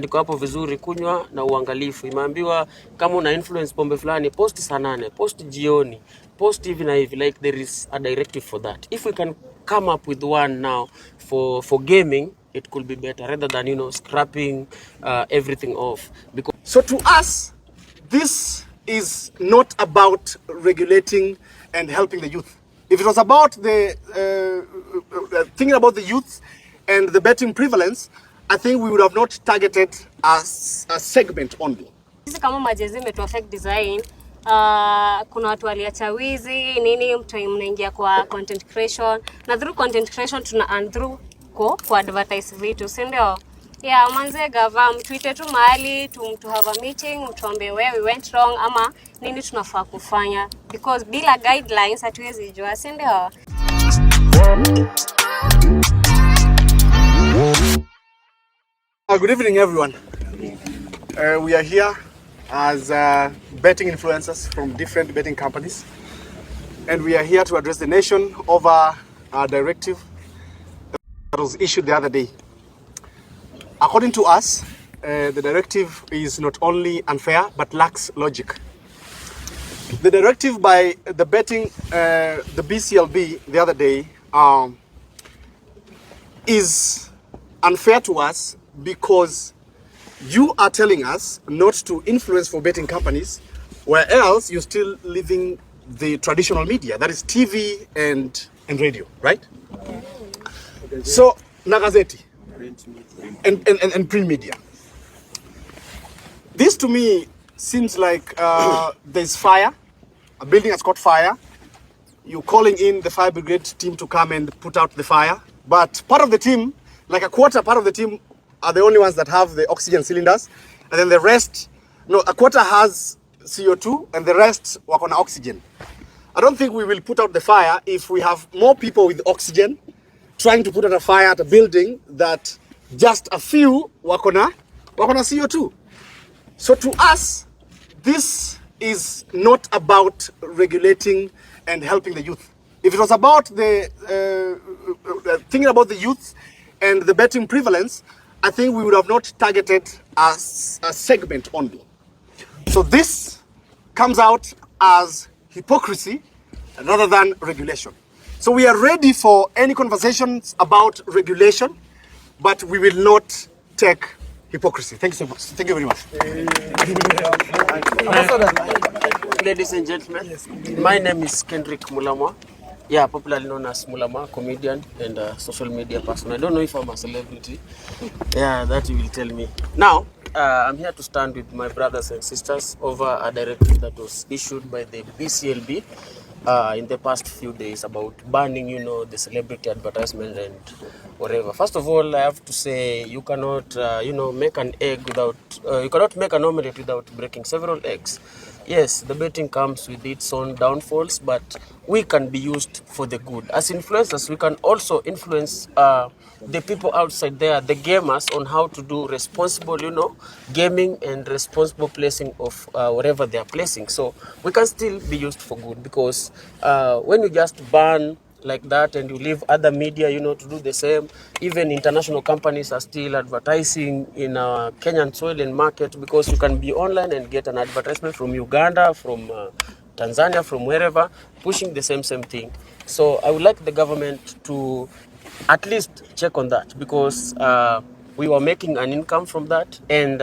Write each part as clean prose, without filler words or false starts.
Ndiko hapo vizuri, kunywa na uangalifu. Imeambiwa kama una influence pombe fulani, post saa 8, post jioni, post hivi na hivi, like there is a directive for that. If we can come up with one now for gaming, it could be better rather than scrapping everything off. Because so to us, this is not about regulating and helping the youth. If it was about the thinking about the youth and the betting prevalence, I think we would have not targeted as a segment only. Sisi kama majezi imetu affect design. Kuna watu waliacha wizi nini, mnaingia kwa content creation na through content creation tuna earn through kwa advertise vitu, si ndio? Yeah, manze gava mtuite tu mahali to have a meeting, mtuambie where we went wrong ama nini tunafaa kufanya, because bila guidelines hatuwezi jua, si ndio? Good evening, everyone. We are here as betting influencers from different betting companies, and we are here to address the nation over a directive that was issued the other day. According to us, the directive is not only unfair but lacks logic. The directive by the BCLB the other day is unfair to us because you are telling us not to influence for betting companies, where else you're still living the traditional media, that is TV and radio, right? So, Nagazeti and print media. This to me seems like there's fire, a building has caught fire. You're calling in the fire brigade team to come and put out the fire, but part of the team, like a quarter part of the team, are the only ones that have the oxygen cylinders, and then the rest, a quarter has CO2 and the rest work on oxygen. I don't think we will put out the fire if we have more people with oxygen trying to put out a fire at a building that just a few work on CO2. So to us, this is not about regulating and helping the youth. If it was about the thinking about the youth and the betting prevalence, I think we would have not targeted as a segment only. So this comes out as hypocrisy rather than regulation. So we are ready for any conversations about regulation, but we will not take hypocrisy. Thank you so much. Thank you very much. Ladies and gentlemen, my name is Kendrick Mulamwa. Yeah, popularly known as Mulama, comedian and social media person. I don't know if I'm a celebrity. Yeah, that you will tell me. Now, I'm here to stand with my brothers and sisters over a directive that was issued by the BCLB in the past few days about banning, the celebrity advertisement and whatever. First of all, I have to say you cannot, make an egg without, you cannot make an omelette without breaking several eggs. Yes, the betting comes with its own downfalls, but we can be used for the good. As influencers, we can also influence the people outside there, the gamers, on how to do responsible, gaming and responsible placing of whatever they are placing. So we can still be used for good, because when you just ban like that and you leave other media, to do the same, even international companies are still advertising in our Kenyan soil and market, because you can be online and get an advertisement from Uganda, from Tanzania, from wherever, pushing the same thing. So I would like the government to at least check on that, because we were making an income from that, and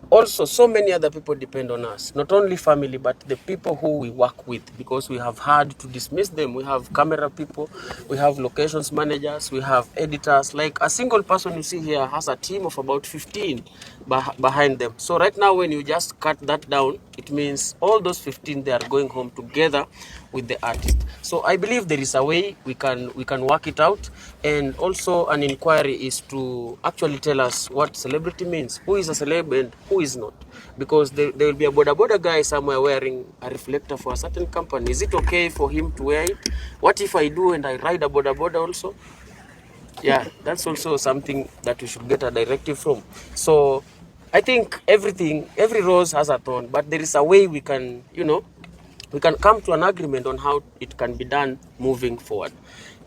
also so many other people depend on us, not only family but the people who we work with, because we have had to dismiss them. We have camera people, we have locations managers, we have editors. Like a single person you see here has a team of about 15 behind them. So right now when you just cut that down, it means all those 15, they are going home together with the artist. So I believe there is a way we can work it out, and also an inquiry is to actually tell us what celebrity means, who is a celeb and who is not, because there will be a boda guy somewhere wearing a reflector for a certain company. Is it okay for him to wear it? What if I do and I ride a boda also? Yeah, that's also something that we should get a directive from. So I think every rose has a thorn, but there is a way we can, we can come to an agreement on how it can be done moving forward.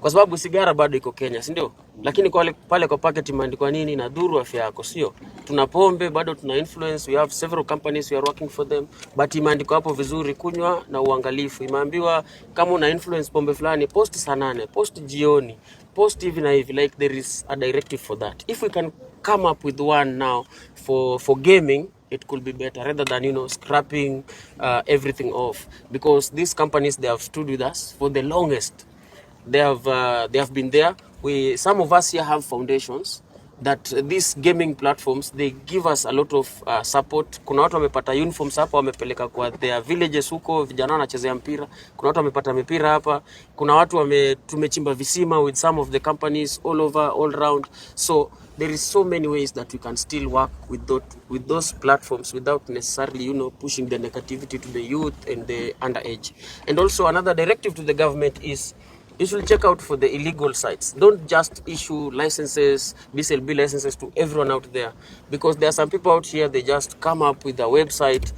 Kwa sababu sigara bado iko Kenya, si ndio? lakini pale kwa packet imeandikwa nini? Inadhuru afya yako, sio? Tuna pombe bado tuna influence, we have several companies we are working for them, but imeandikwa hapo vizuri, kunywa na uangalifu. Imeambiwa kama una influence pombe fulani, post saa 8, post jioni, post hivi na hivi, like there is a directive for that. If we can come up with one now for gaming, it could be better rather than scrapping everything off, because these companies, they have stood with us for the longest. They have been there. Some of us here have foundations that these gaming platforms, they give us a lot of support. Kuna watu wamepata uniforms hapa, wamepeleka kwa their villages huko, vijana wanachezea mpira. Kuna watu wamepata mipira hapa. Kuna watu tumechimba visima with some of the companies all over, all around. So there is so many ways that we can still work with those platforms without necessarily pushing the negativity to the youth and the underage. And also another directive to the government is, you should check out for the illegal sites. Don't just issue licenses, BSLB licenses to everyone out there, because there are some people out here, they just come up with a website,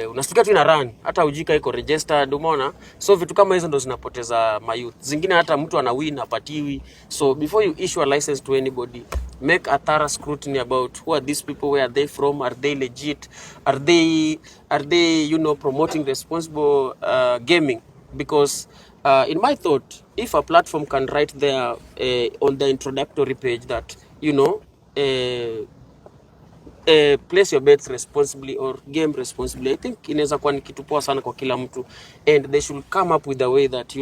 unasikia tu ina run, hata ujika iko registered, umeona? So vitu kama hizo ndo zinapoteza youth. Zingine hata mtu ana win apatiwi. So before you issue a license to anybody, make a thorough scrutiny about who are these people, where are they from, are they legit, are they promoting responsible gaming? Because in my thought, if a platform can write there on the introductory page that, place your bets responsibly or game responsibly, I think inaweza kuwa ni kitu poa sana kwa kila mtu, and they should come up with a way that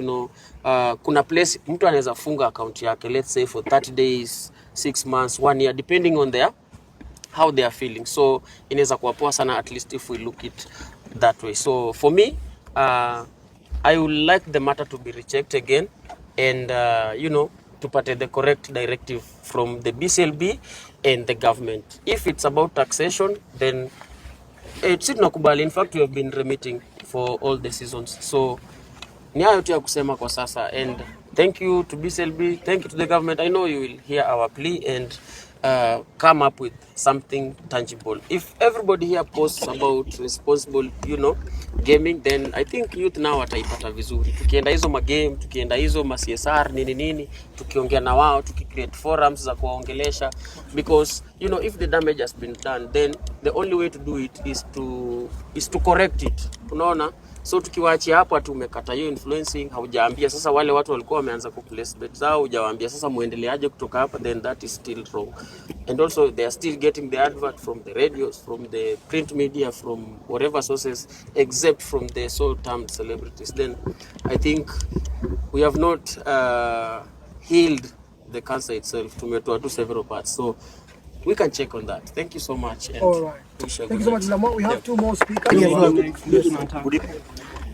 kuna place mtu anaweza funga account yake, let's say for 30 days, 6 months, 1 year, depending on how they are feeling. So inaweza kuwa poa sana, at least if we look it that way. So for me, I would like the matter to be rechecked again, and to put the correct directive from the BCLB and the government. If it's about taxation, then it's tunakubali. In fact, we have been remitting for all the seasons. So ni hayo tu ya kusema kwa sasa, and thank you to BCLB, thank you to the government. I know you will hear our plea and come up with something tangible. If everybody here posts about responsible, gaming, then I think youth now wataipata vizuri. Tukienda hizo magame, tukienda hizo CSR nini, tukiongea na wao, tukicreate forums za kuwaongelesha, because if the damage has been done, then the only way to do it is to correct it. Unaona? So tukiwaachia hapo tumekata hiyo influencing, haujaambia sasa wale watu walikuwa wameanza kuplace bet zao, hujawaambia sasa muendeleaje kutoka hapa, then that is still wrong. And also they are still getting the advert from the radios, from the print media, from whatever sources, except from the so-termed celebrities. Then I think we have not healed the cancer itself. Tumetoa tu several parts. So we can check on that. Thank you so much. And all right. Thank you so much, Lamar. We have 2 more speakers. Good evening.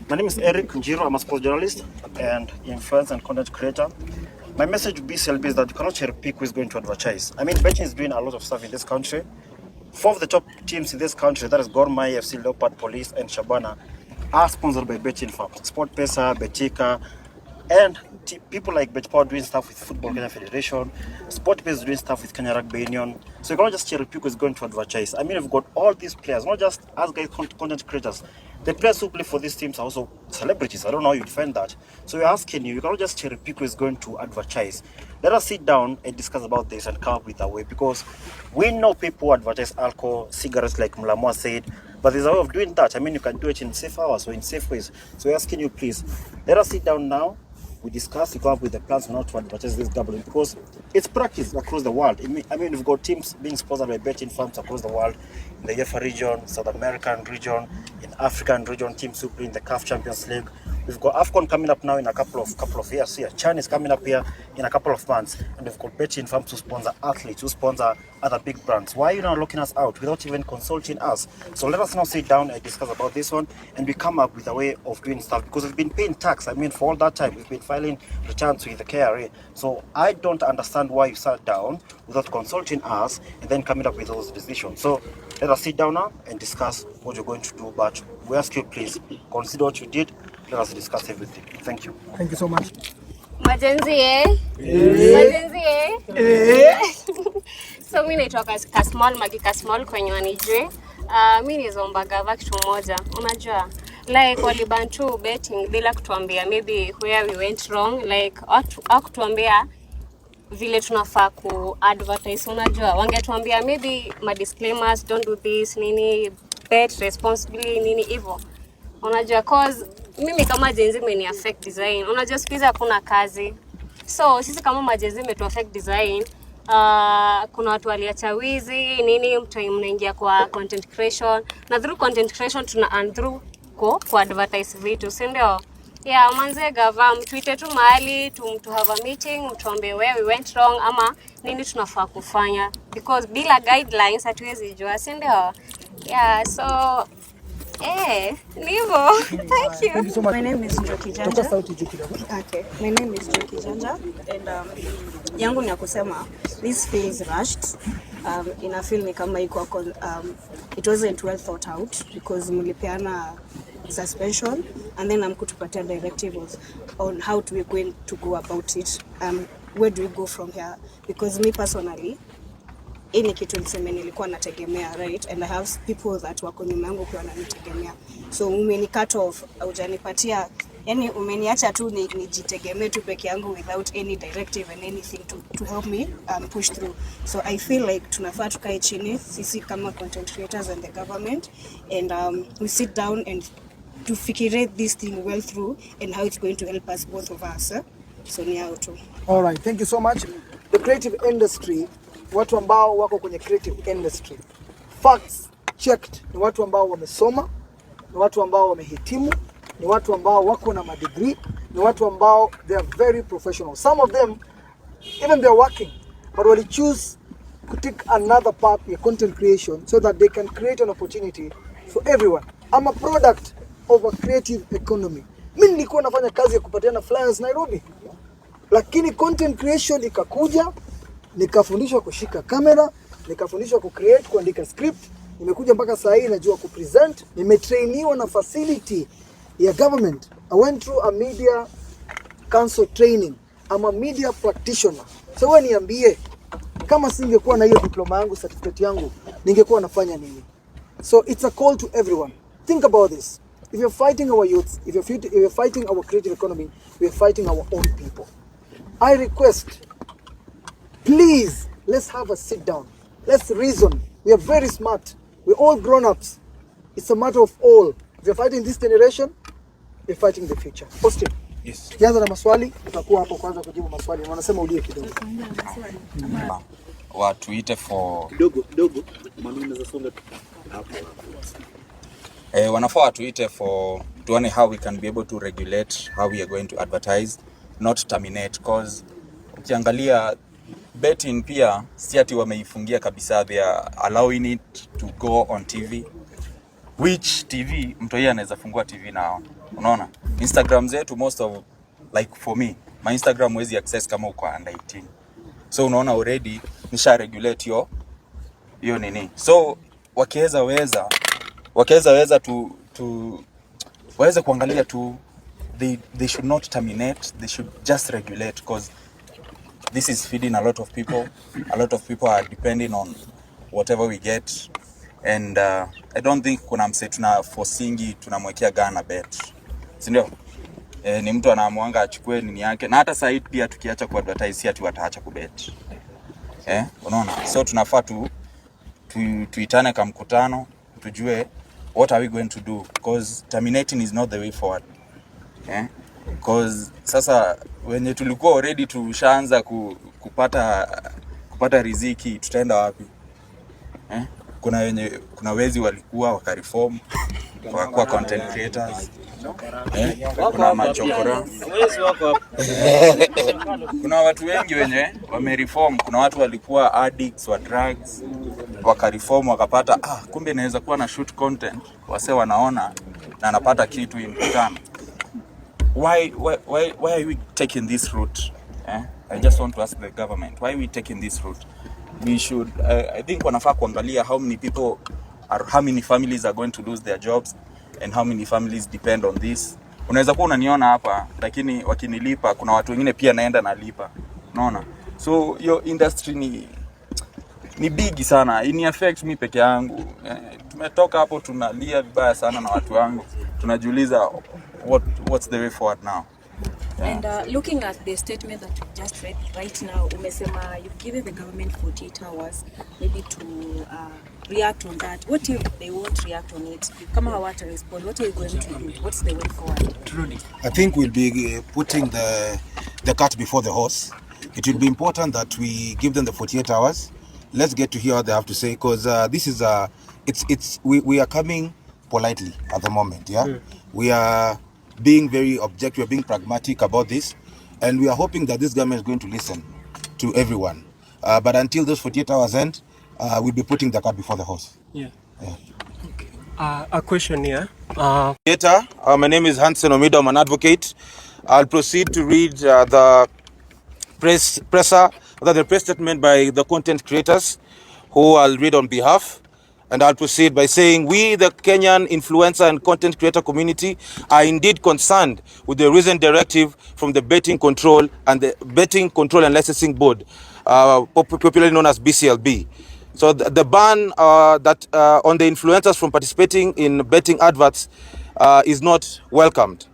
My name is Eric Njiro. I'm a sports journalist and influencer and content creator. My message to BCLB is that you cannot cherry pick who is going to advertise. I mean, betting is doing a lot of stuff in this country. 4 of the top teams in this country, that is Gor Mahia, FC Leopard, Police, and Shabana, are sponsored by betting firms. SportPesa, Betika, and people like BetPower doing stuff with Football Kenya Federation, SportPesa is doing stuff with Kenya Rugby Union. So you cannot just cherry pick who is going to advertise. I mean, we've got all these players, not just us guys, content creators. The players who play for these teams are also celebrities. I don't know how you defend that. So we're asking you cannot just cherry pick who is going to advertise. Let us sit down and discuss about this and come up with a way, because we know people who advertise alcohol, cigarettes, like Mulamwa said, but there's a way of doing that. I mean, you can do it in safe hours or in safe ways. So we're asking you, please, let us sit down now. We discuss, we come up with the plans on how to advertise this gambling, because it's practiced across the world. I mean, we've got teams being sponsored by betting firms across the world, in the UEFA region, South American region, in African region, teams who play in the CAF Champions League. We've got AFCON coming up now in a couple of years here. China is coming up here in a couple of months, and we've got betting firms who sponsor athletes, who sponsor other big brands. Why are you now locking us out without even consulting us? So let us now sit down and discuss about this one, and we come up with a way of doing stuff, because we've been paying tax. I mean, for all that time, we've been filing returns with the KRA. So I don't understand why you sat down without consulting us and then coming up with those decisions. So let us sit down now and discuss what you're going to do. But we ask you, please, consider what you did. Let us discuss everything. Thank you. Thank you so much. Majenzi Majenzi So mimi naitwa Kasmall Magi Kasmall kwenye wanijue. Mimi nizomba gava kitu moja. Unajua like walibantu betting bila kutuambia maybe where we went wrong, like akutuambia vile tunafaa ku advertise. Unajua wangetuambia maybe ma disclaimers, don't do this nini, bet responsibly nini hivyo. Unajua cause mimi kama Gen Z imeni affect design. Unajua siku hizi hakuna kazi. So sisi kama Gen Z imetu affect design. Kuna watu waliacha wizi nini, mnaingia kwa content creation, na through content creation tuna earn through kwa advertise vitu, si ndio? Yeah, manze gava mtuite tu mahali to have a meeting, mtuambie where we went wrong ama nini tunafaa kufanya, because bila guidelines hatuwezi jua, si ndio? Yeah, so Nivo. Thank you. Thank you so much. My name is Njoki Janja. Okay. My name is Njoki Janja, and yangu ni ya kusema this feels rushed. Ina feel ni kama iko it wasn't well thought out because mulipeana suspension and then kutupatia directives on how do we going to go about it. Where do we go from here? Because me personally, ini kitu niseme nilikuwa nategemea, right, and I have people that wako nyuma yangu kwa wananitegemea, so umeni cut off, hujanipatia, yani umeniacha tu nijitegemee tu peke yangu without any directive and anything to help me push through. So I feel like tunafaa tukae chini sisi kama content creators and the government and we sit down and to figure this thing well through and how it's going to help us, both of us. So ni hao tu. All right, thank you so much. The creative industry, watu ambao wako kwenye creative industry, facts checked, ni watu ambao wamesoma, ni watu ambao wamehitimu, ni watu ambao wako na madegree, ni watu ambao they are very professional. Some of them even they are working, but will choose to take another path in content creation so that they can create an opportunity for everyone. I'm a product of a creative economy. Mimi nilikuwa nafanya kazi ya kupatiana flyers Nairobi, lakini content creation ikakuja, nikafundishwa kushika kamera, nikafundishwa kucreate, kuandika script, nimekuja mpaka saa hii najua kupresent, nimetrainiwa na facility ya government. I went through a media council training. I'm a media practitioner. So wewe niambie, kama singekuwa na hiyo diploma yangu, certificate yangu, ningekuwa nafanya nini? So it's a call to everyone. Think about this. If you're fighting our youth, if you're fighting our creative economy, we're fighting our own people. I request, please, let's have a sit down. Let's reason. We are very smart. We're all grown-ups. It's a matter of all. If you're fighting this generation, we're fighting the future. Austin. Yes. Tukianza na maswali, utakuwa hapo kwanza kujibu maswali. Wanasema ulie kidogo. Watuite for kidogo maana unaweza songa hapo. Wanafaa watuite for tuone how we can be able to regulate how we are going to advertise, not terminate, because ukiangalia betting pia si ati wameifungia kabisa, they are allowing it to go on TV, which TV mtu yeye anaweza fungua TV nao. Unaona Instagram zetu, most of, like for me, my Instagram wezi access kama uko under 18, so unaona already nisha regulate hiyo nini. So wakiweza weza waweze kuangalia tu, they should not terminate, they should just regulate, because this is feeding a lot of people. A lot of people are depending on whatever we get, and I don't think kuna mse tuna forcing tunamwekea gana bet, si ndio? Ni mtu anaamwanga achukue nini yake, na hata sasa pia tukiacha ku advertise si ati wataacha kubet. Unaona, so tunafaa tuitane kama mkutano tujue what are we going to do, because terminating is not the way forward. Because sasa wenye tulikuwa already tushaanza kupata riziki, tutaenda wapi? Kuna wezi walikuwa wakareform wakakuwa content creators, kuna machokora, wezi wako hapo. Kuna watu wengi wenye wamereform, kuna watu walikuwa addicts wa drugs wakareform wakapata kumbe inaweza kuwa na shoot content, wase wanaona na anapata kitu in return. Why are we taking this route? I just want to ask the government, why are we taking this route? We should, I think wanafaa kuangalia how many families are going to lose their jobs and how many families depend on this. Unaweza kuwa unaniona hapa, lakini wakinilipa kuna watu wengine pia naenda nalipa. Unaona? So your industry ni big sana. Ini affect me peke yangu. Tumetoka hapo tunalia vibaya sana na watu wangu. Tunajiuliza what's the way forward now. And looking at the statement that you just read right now, umesema you've given the government 48 hours maybe to react on that. What if they won't react on it? Kama hawata respond, what are you going to do? What's the way forward? I think we'll be putting the cart before the horse. It will be important that we give them the 48 hours. Let's get to hear what they have to say, because this is we are coming politely at the moment. We are being very objective, we are being pragmatic about this, and we are hoping that this government is going to listen to everyone. But until those 48 hours end, we'll be putting the cart before the horse. A question here. My name is Hansen Omido. I'm an advocate. I'll proceed to read the press statement by the content creators, who I'll read on behalf. And I'll proceed by saying, we, the Kenyan influencer and content creator community, are indeed concerned with the recent directive from the Betting Control and Licensing Board, popularly known as BCLB. So the ban that on the influencers from participating in betting adverts is not welcomed.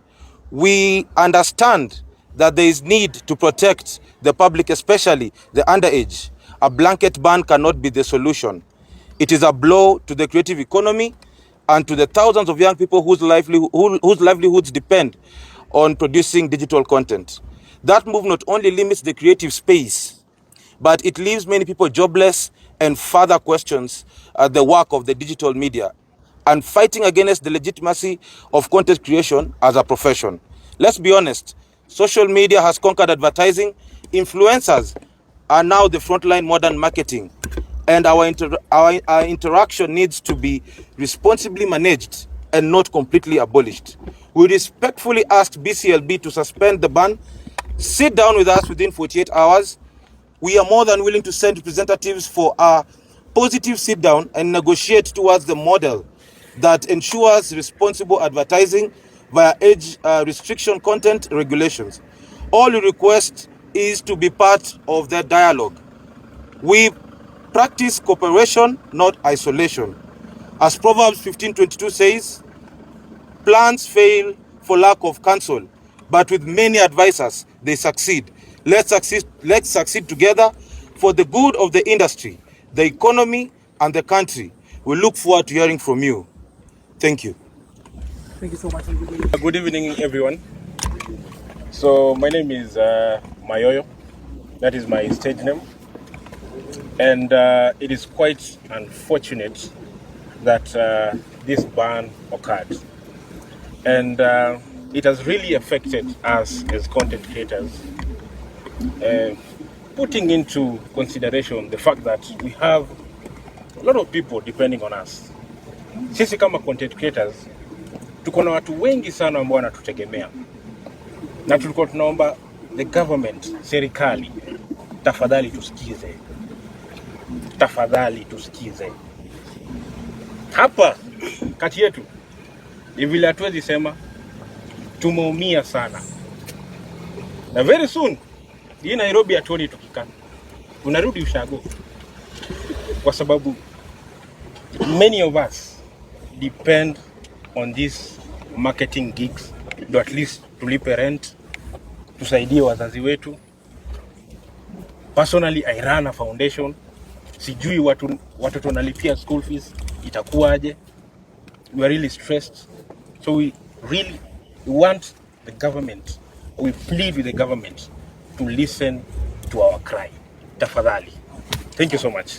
We understand that there is need to protect the public, especially the underage. A blanket ban cannot be the solution. It is a blow to the creative economy and to the thousands of young people whose livelihoods depend on producing digital content. That move not only limits the creative space, but it leaves many people jobless and further questions the work of the digital media and fighting against the legitimacy of content creation as a profession. Let's be honest, social media has conquered advertising. Influencers are now the frontline modern marketing, and our interaction needs to be responsibly managed and not completely abolished. We respectfully ask BCLB to suspend the ban, sit down with us within 48 hours. We are more than willing to send representatives for a positive sit down and negotiate towards the model that ensures responsible advertising via age restriction content regulations. All we request is to be part of that dialogue. We practice cooperation, not isolation. As Proverbs 15:22 says, plans fail for lack of counsel, but with many advisors, they succeed. Let's succeed together for the good of the industry, the economy, and the country. We look forward to hearing from you. Thank you. Thank you so much. Good evening, everyone. So my name is Mayoyo. That is my stage name. And it is quite unfortunate that this ban occurred. And it has really affected us as content creators, putting into consideration the fact that we have a lot of people depending on us. Sisi kama content creators, tuko na watu wengi sana ambao wanatutegemea. Na tulikuwa tunaomba the government, serikali, tafadhali tusikize. Tafadhali tusikize. Hapa kati yetu ni vile hatuwezi sema tumeumia sana. Na very soon hii Nairobi hatuoni tukikaa. Tunarudi ushago. Kwa sababu many of us depend on these marketing gigs, do at least tulipe rent, tusaidie wazazi wetu. Personally, I run a foundation. Sijui watoto wanalipia school fees, itakuwaje? We are really stressed. So we want the government, we plead with the government to listen to our cry. Tafadhali. Thank you so much.